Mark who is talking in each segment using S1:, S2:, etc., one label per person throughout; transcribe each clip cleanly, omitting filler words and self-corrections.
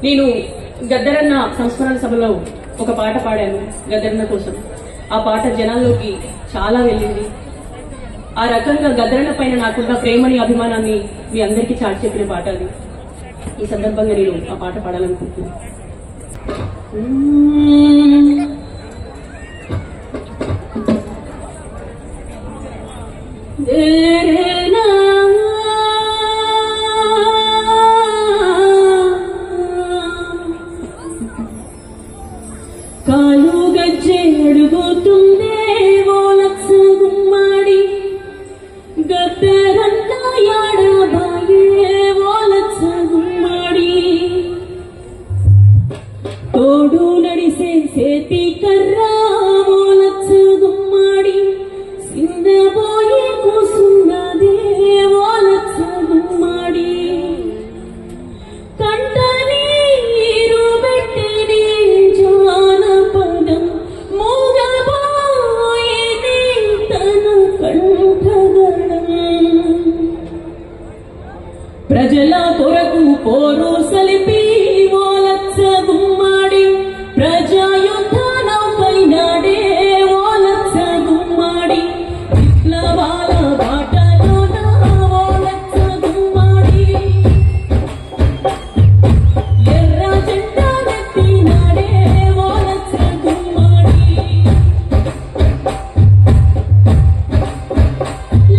S1: నేను గద్దరన్న సంస్మరణ సభలో ఒక పాట పాడాను గద్దరన్న కోసం. ఆ పాట జనాల్లోకి చాలా వెళ్ళింది. ఆ రకంగా గద్దరన్న పైన నాకున్న ప్రేమని అభిమానాన్ని మీ అందరికీ చాటి చెప్పిన పాట అది. ఈ సందర్భంగా నేను ఆ పాట పాడాలనుకుంటున్నాను. కాలు గజ్జె అడుగుతుందే ఓ లక్ష గుమ్మాడి గద్దరన్న యాడబాయే ఓ లక్ష గుమ్మాడి తోడు నడిసే సేతి కర్రా ఓ లక్ష గుమ్మాడి సిందబోయే కూసున్నదే ఓ లక్ష గుమ్మాడి కంట నీరు పెట్టిని జానపదం మూగబోయేది తన కంఠగడం ప్రజల కొరకు పోరు సలిపి ఓ లక్ష గుమ్మాడి ప్రజాయుద్ధానపై నాడే ఓ లక్ష గుమ్మాడి విప్లవాల బాటలోన ఓ లక్ష గుమ్మాడి ఎర్ర జెండా నెత్తినాడే ఓ లక్ష గుమ్మాడి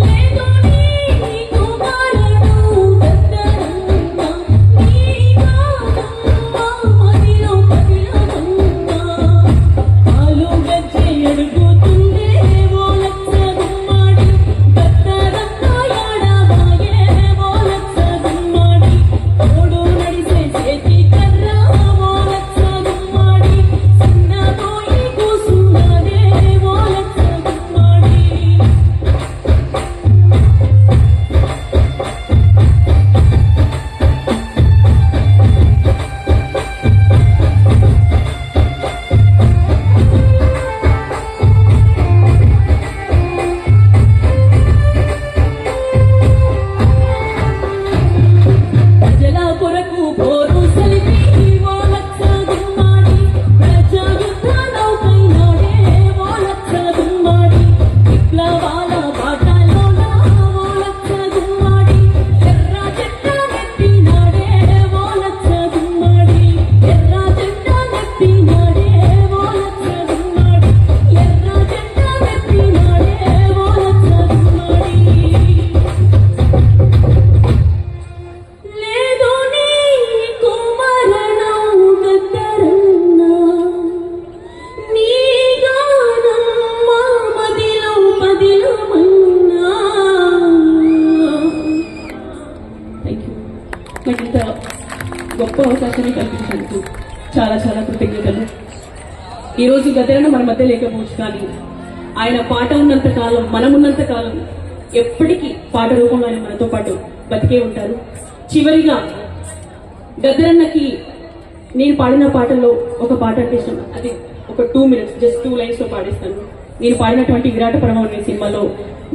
S1: లేదు నీకు మరణం గద్దరన్న నీ గానమ్మ మదిలో పదిలమన్న కాలు గజ్జె అడుగుతుందే ఓ లక్ష గుమ్మాడి గద్దరన్న యాడబాయే ఓ లక్ష గుమ్మాడి తోడు నడిసే చేతి కర్రా ఓ లక్ష గుమ్మాడి చిన్నబోయి కూసున్నదే ఓ లక్ష గుమ్మాడి ప్రజల కొరకు పోరు సలిపి ఓ లక్ష గుమ్మాడి ప్రజాయుద్ధానపై నాడే ఓ లక్ష గుమ్మాడి విప్లవాల బాటలోన ఓ లక్ష గుమ్మాడి ఎర్ర జెండా నెత్తినాడే ఓ లక్ష గుమ్మాడి ఎర్ర జెండా నెత్తినాడే ఓ లక్ష గుమ్మాడి ఎర్ర జెండా నెత్తినాడే ఓ లక్ష గుమ్మాడి లేదు నీకు మరణం గద్దరన్న నీ గానమ్మ మదిలో పదిలమన్నా. Thank you. నాకు ఇంత గొప్ప అవకాశాన్ని కల్పించినందుకు చాలా చాలా కృతజ్ఞతలు. ఈరోజు గద్దరన్న మన మధ్య లేకపోవచ్చు, కానీ ఆయన పాట ఉన్నంత కాలం, మనమున్నంత కాలం ఎప్పటికీ పాట రూపంలో ఆయన మనతో పాటు బతికే ఉంటారు. చివరిగా గద్దరన్నకి నేను పాడిన పాటల్లో ఒక పాట అంటే ఇష్టం. అది ఒక 2 minutes, జస్ట్ 2 lines లో పాడిస్తాను. నేను పాడినటువంటి విరాట పరమం అనే సినిమాలో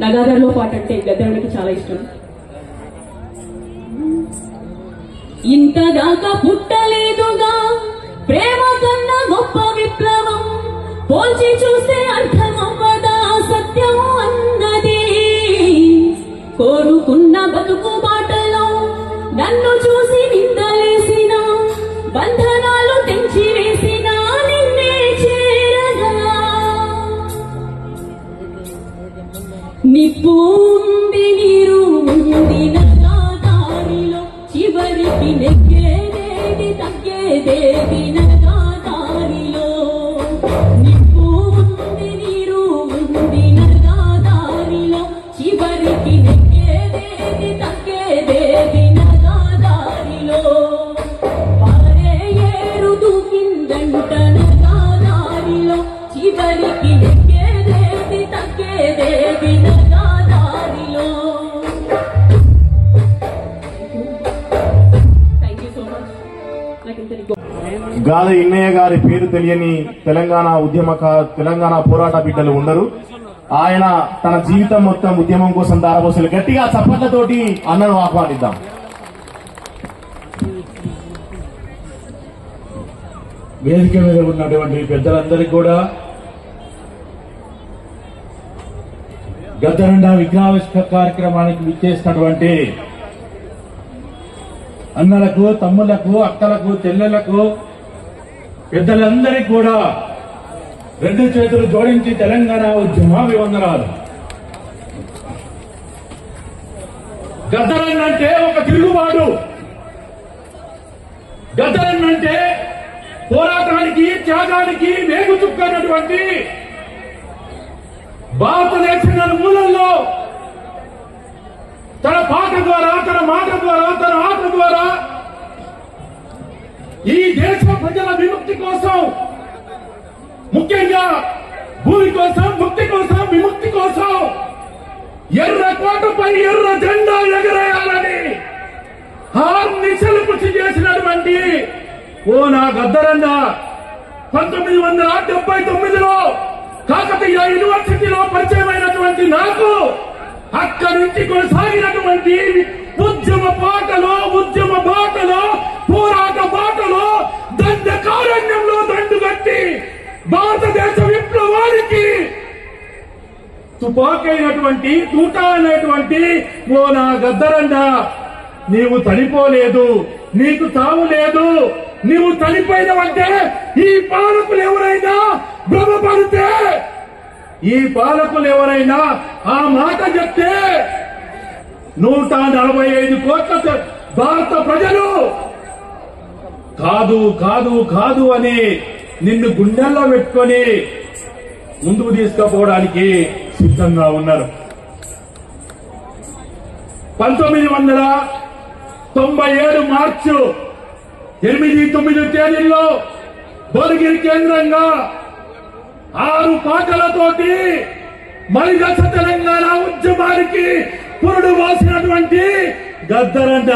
S1: నగాదాలో పాట అంటే గద్దరన్నకి చాలా ఇష్టం. ఇంతదాకా పుట్టలేదుగా ప్రేమ కన్నా గొప్ప విప్లవం, పోల్చి చూస్తే అర్థమవ్వదా సత్యం అన్నది. కోరుకున్న బతుకు బాటలో నన్ను చూసి నిందలేసిన, బంధనాలు తెంచి వేసిన నిన్నే చేరగా నిప్పు ఉంది నీరు ఉంది నా దారిలో, చివరికి నెగ్గేదేది తగ్గేదేది నా దారిలో. నిప్పు ఉంది నీరు ఉంది నా దారిలో, చివరికి నెగ్గేదేది తగ్గేదేది నా దారిలో. పారే ఏరు దూకిందంట నా దారిలో, చివరికి నెగ్గేదేది తగ్గేదేది నా దారిలో. Thank you so much. నాకు ఇంత
S2: గాలి ఇన్నయ్య గారి పేరు తెలియని తెలంగాణ పోరాట బిడ్డలు ఉండరు. ఆయన తన జీవితం మొత్తం ఉద్యమం కోసం దారబోసలు. గట్టిగా చప్పట్లతోటి అన్నను ఆహ్వానిద్దాం.
S3: వేదిక మీద ఉన్నటువంటి పెద్దలందరికీ కూడా గద్దరండ విగ్రహావిష్కరణ కార్యక్రమానికి విచ్చేసినటువంటి అన్నలకు, తమ్ముళ్లకు, అక్కలకు, చెల్లెళ్లకు, పెద్దలందరికీ కూడా రెండు చేతులు జోడించి తెలంగాణ ఉద్యమాభివందనాలు. గద్దరన్న అంటే ఒక తిరుగుబాటు. గద్దరన్న అంటే పోరాటానికి, త్యాగానికి వేగు చుక్కనటువంటి భారతదేశ మూలల్లో తన పాట ద్వారా, తన మాట ద్వారా, తన ఆట ద్వారా ఈ దేశ ప్రజల విముక్తి కోసం, ముఖ్యంగా భూమి కోసం, ముక్తి కోసం, విముక్తి కోసం ఎర్ర కోటపై ఎర్ర జెండా ఎగరేయాలని హార్నిశలు కృషి చేసినటువంటి ఓ నా గద్దరన్న 1979లో కాకతీయ యూనివర్సిటీలో పరిచయమైనటువంటి నాకు అక్కడి నుంచి కొనసాగినటువంటి ఉద్యమ బాటలో, ఉద్యమ బాటలో, పోరాట బాటలో, దండకారణ్యంలో దండుగట్టి భారతదేశ విప్లవానికి తుపాకైనటువంటి, తూట అనేటువంటి ఓ నా గద్దరన్న, నీవు చనిపోలేదు, నీకు తావు లేదు. నీవు చనిపోయినవంటే ఈ పాలకులు ఎవరైనా భ్రమపడితే, ఈ పాలకులు ఎవరైనా ఆ మాట చెప్తే 145 కోట్ల భారత ప్రజలు కాదు కాదు కాదు అని నిన్ను గుండెల్లో పెట్టుకొని ముందుకు తీసుకుపోవడానికి సిద్ధంగా ఉన్నారు. 1997 మార్చి 8-9 తేదీల్లో భువనగిరి కేంద్రంగా 6 పాటలతోటి మలిదశ తెలంగాణ ఉద్యమానికి పురుడు పోసినటువంటి గద్దరన్న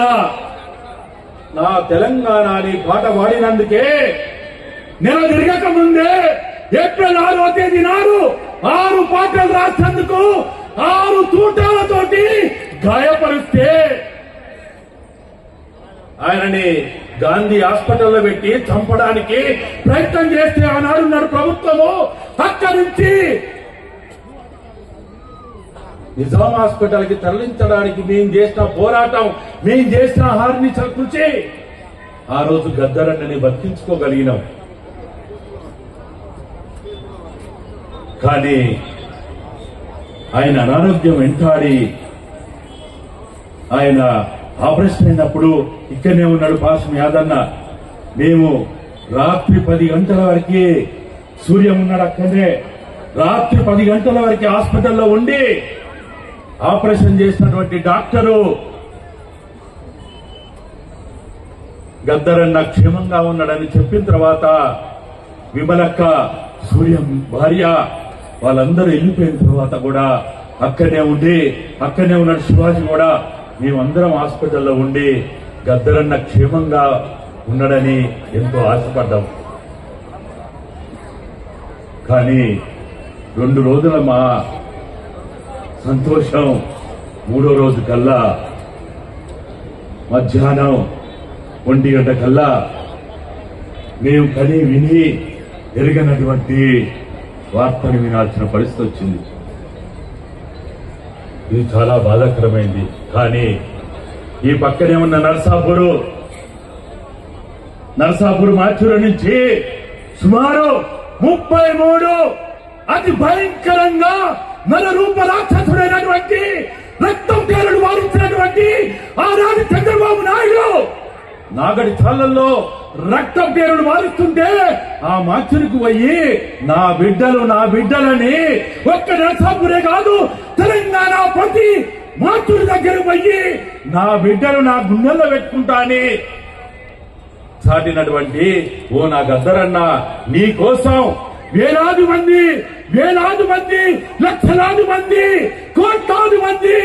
S3: నా తెలంగాణ అని పాట పాడినందుకే నెల తిరగక ముందే ఏప్రిల్ 6వ తేదీ నాడు 6 పాటలు రాసినందుకు 6 తూటాలతోటి గాయపరిస్తే ఆయనని గాంధీ హాస్పిటల్లో పెట్టి చంపడానికి ప్రయత్నం చేస్తే ఆనాడున్నారు ప్రభుత్వము. అక్కడి నుంచి నిజాం హాస్పిటల్ కి తరలించడానికి మేము చేసిన పోరాటం, మేము చేసిన హార్నిశల కృషి ఆ రోజు గద్దరన్నని బతికించుకోగలిగినాం. కానీ ఆయన అనారోగ్యం వెంటాడి ఆయన ఆపరేషన్ అయినప్పుడు ఇక్కడనే ఉన్నాడు పాశం యాదన్న. మేము రాత్రి 10 గంటల వరకు, సూర్యం ఉన్నాడు అక్కడే, రాత్రి 10 గంటల వరకు హాస్పిటల్లో ఉండి ఆపరేషన్ చేసినటువంటి డాక్టరు గద్దరన్న క్షేమంగా ఉన్నాడని చెప్పిన తర్వాత విమలక్క, సూర్యం భార్య వాళ్ళందరూ వెళ్ళిపోయిన తర్వాత కూడా అక్కడనే ఉండి, అక్కడనే ఉన్నాడు శివాజీ కూడా, మేమందరం హాస్పిటల్లో ఉండి గద్దరన్న క్షేమంగా ఉన్నాడని ఎంతో ఆశపడ్డాం. కానీ 2 రోజుల మా సంతోషం 3వ రోజు కల్లా మధ్యాహ్నం 1 గంట కల్లా మేము కని విని ఎరగనటువంటి వార్తను వినాల్సిన పరిస్థితి వచ్చింది. ఇది చాలా బాధాకరమైంది. కానీ ఈ పక్కనే ఉన్న నరసాపూర్ మాచూరు నుంచి సుమారు 33 అతి భయంకరంగా నర రూప రాక్షసుడైనటువంటి రక్తం పేరుడు వారించినటువంటి ఆనాడు చంద్రబాబు నాయుడు నాగడి చాలల్లో రక్తం పేరుడు వారిస్తుంటే ఆ మాచూరుకు పోయి నా బిడ్డలని ఒక్క నరసాపూరే కాదు, తెలంగాణ ప్రతి మాచూరు దగ్గర పోయి నా బిడ్డలు నా గుండెల్లో పెట్టుకుంటా అని చాటినటువంటి ఓ నా గద్దరన్న, నీ కోసం వేలాది మంది, లక్షలాది మంది, కోట్లాది మంది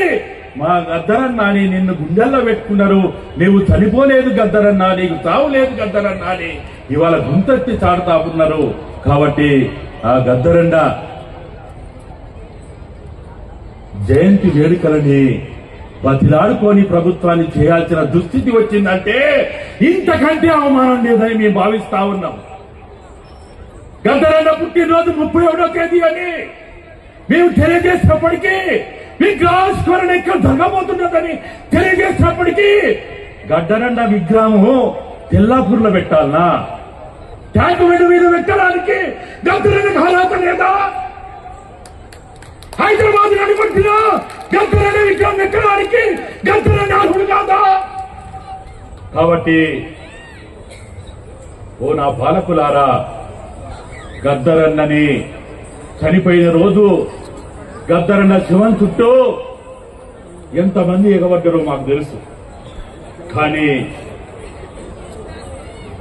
S3: మా గద్దరన్న అని నిన్ను గుండెల్లో పెట్టుకున్నారు. నీవు చనిపోలేదు గద్దరన్న, నీకు తావులేదు గద్దరన్న అని ఇవాళ గుంతెత్తి చాటుతా ఉన్నారు. కాబట్టి ఆ గద్దరన్న జయంతి వేడుకలని బతిలాడుకొని ప్రభుత్వాన్ని చేయాల్సిన దుస్థితి వచ్చిందంటే ఇంతకంటే అవమానం లేదని మేము భావిస్తా ఉన్నాం. గద్దరన్న పుట్టినరోజు 31వ తేదీ అని మేము తెలియజేసినప్పటికీ విగ్రహావిష్కరణ ఎక్కడ జరగబోతున్నదని తెలియజేసినప్పటికీ గద్దరన్న విగ్రహం తెల్లాపూర్లో పెట్టాలనా? ట్యాంకు మీద పెట్టడానికి గద్దరన్నకు అర్హత లేదా? హైదరాబాద్ నడిపట్టిన గద్దరన్న విగ్రహం పెట్టడానికి గద్దరన్న అర్హుడు కాదా? కాబట్టి ఓ నా పాలకులారా, గద్దరన్నని చనిపోయిన రోజు గద్దరన్న శివం చుట్టూ ఎంతమంది ఎగబడ్డారో మాకు తెలుసు. కానీ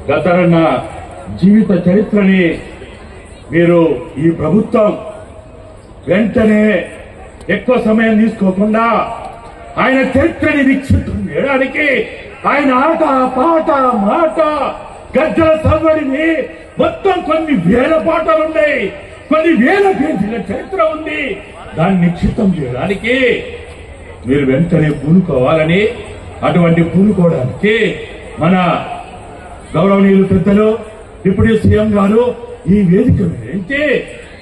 S3: గద్దరన్న జీవిత చరిత్రని మీరు ఈ ప్రభుత్వం వెంటనే ఎక్కువ సమయం తీసుకోకుండా ఆయన చరిత్రని నిక్షిప్తం చేయడానికి ఆయన ఆట పాట మాట గద్దర సవ్వడిని మొత్తం కొన్ని వేల పాటలున్నాయి, కొన్ని వేల పేజీల చరిత్ర ఉంది. దాన్ని నిక్షిప్తం చేయడానికి మీరు వెంటనే పూనుకోవాలని, అటువంటి పూనుకోవడానికి మన గౌరవనీయులు పెద్దలు డిప్యూటీ సీఎం గారు ఈ వేదిక నుంచి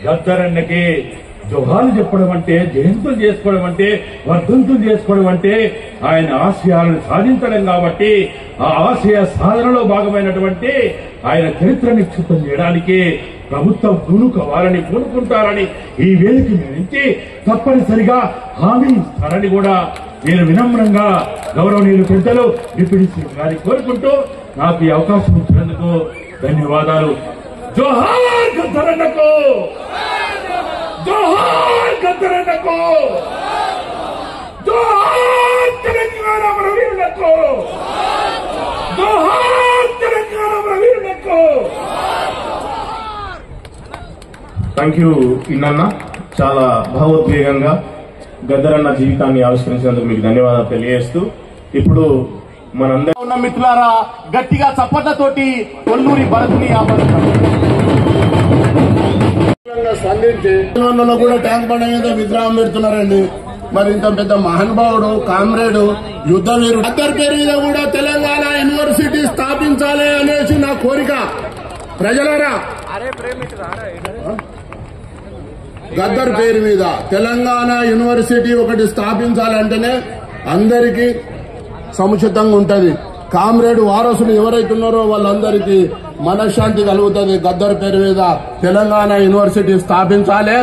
S3: గద్దరన్నకి జోహాలు చెప్పడం అంటే, జయంతులు చేసుకోవడం అంటే, వర్ధంతులు చేసుకోవడం అంటే ఆయన ఆశయాలను సాధించడం కాబట్టి ఆ ఆశయ సాధనలో భాగమైనటువంటి ఆయన చరిత్ర నిక్షిప్తం చేయడానికి ప్రభుత్వం పూనుకుంటారని ఈ వేదిక నుంచి తప్పనిసరిగా హామీ ఇస్తారని కూడా నేను వినమ్రంగా గౌరవనీయులు పెద్దలు డిప్యూటీ సీఎం గారిని కోరుకుంటూ నాకు ఈ అవకాశం ఇచ్చినందుకు ధన్యవాదాలు. జోహార్ గద్దరన్నకు, జోహార్ గద్దరన్నకు, జోహార్ తెలంగాణ అమరవీరులకు, జోహార్ తెలంగాణ అమరవీరులకు.
S2: థ్యాంక్ యూ ఇన్నన్న, చాలా భావోద్వేగంగా గద్దరన్న జీవితాన్ని ఆవిష్కరించినందుకు మీకు ధన్యవాదాలు తెలియజేస్తూ, ఇప్పుడు మనందరం ఉన్న మిత్రులారా గట్టిగా చప్పట్లతోటి కొల్లూరి భరత్ని
S4: స్పందించి కూడా ట్యాంక్ బండ మీద విగ్రహం పెడుతున్నారండి. మరి ఇంత పెద్ద మహానుభావుడు, కామ్రేడు, యుద్ధ వీరుడు గద్దర్ పేరు మీద కూడా తెలంగాణ యూనివర్సిటీ స్థాపించాలి అనేసి నా కోరిక. ప్రజలారా, గద్దర్ పేరు మీద తెలంగాణ యూనివర్సిటీ ఒకటి స్థాపించాలంటేనే అందరికీ సముచితంగా ఉంటది. కామ్రేడ్ వారసులు ఎవరైతున్నారో వాళ్ళందరికీ మనశ్శాంతి కలుగుతుంది. గద్దర్ పేరు మీద తెలంగాణ యూనివర్సిటీ స్థాపించాలి.